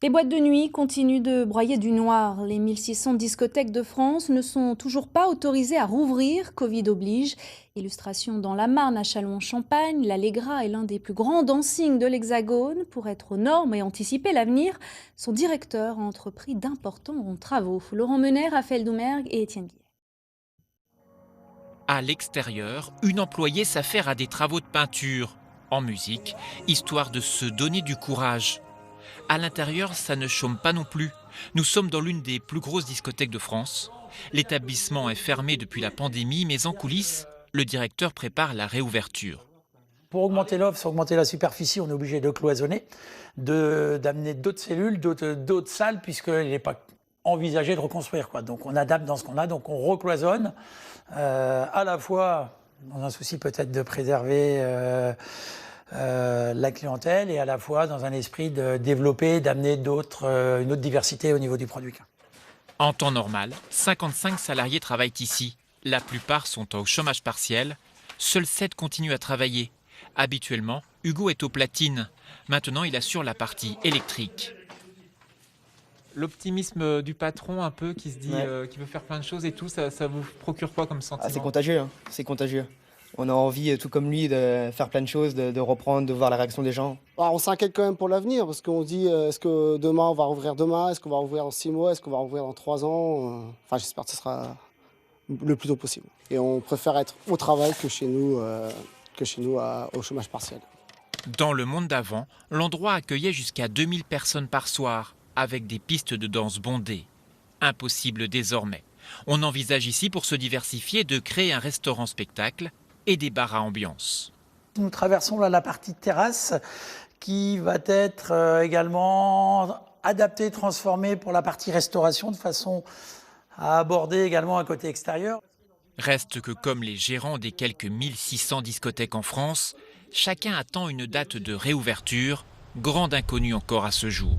Les boîtes de nuit continuent de broyer du noir. Les 1600 discothèques de France ne sont toujours pas autorisées à rouvrir, Covid oblige. Illustration dans la Marne à Châlons-en-Champagne, l'Allegra est l'un des plus grands dancing de l'Hexagone. Pour être aux normes et anticiper l'avenir, son directeur a entrepris d'importants travaux. Laurent Mener, Raphaël Doumergue et Étienne Guillet. À l'extérieur, une employée s'affaire à des travaux de peinture, en musique, histoire de se donner du courage. À l'intérieur, ça ne chôme pas non plus. Nous sommes dans l'une des plus grosses discothèques de France. L'établissement est fermé depuis la pandémie, mais en coulisses, le directeur prépare la réouverture. Pour augmenter l'offre, augmenter la superficie, on est obligé de cloisonner, d'amener d'autres cellules, d'autres salles, puisqu'il n'est pas envisagé de reconstruire, quoi. Donc on adapte dans ce qu'on a, donc on recloisonne, à la fois dans un souci peut-être de préserver la clientèle et à la fois dans un esprit de développer, d'amener une autre diversité au niveau du produit. En temps normal, 55 salariés travaillent ici. La plupart sont au chômage partiel. Seuls 7 continuent à travailler. Habituellement, Hugo est aux platines. Maintenant, il assure la partie électrique. L'optimisme du patron un peu qui se dit qu'il veut faire plein de choses et tout, ça vous procure quoi comme sentiment? C'est contagieux, hein. C'est contagieux. On a envie, tout comme lui, de faire plein de choses, de reprendre, de voir la réaction des gens. On s'inquiète quand même pour l'avenir parce qu'on se dit est-ce que demain on va rouvrir demain, est-ce qu'on va rouvrir dans 6 mois, est-ce qu'on va rouvrir dans 3 ans. Enfin j'espère que ce sera le plus tôt possible. Et on préfère être au travail que chez nous au chômage partiel. Dans le monde d'avant, l'endroit accueillait jusqu'à 2000 personnes par soir, avec des pistes de danse bondées. Impossible désormais. On envisage ici, pour se diversifier, de créer un restaurant-spectacle et des bars à ambiance. Nous traversons là la partie terrasse qui va être également adaptée, transformée pour la partie restauration de façon à aborder également un côté extérieur. Reste que comme les gérants des quelques 1600 discothèques en France, chacun attend une date de réouverture, grande inconnue encore à ce jour.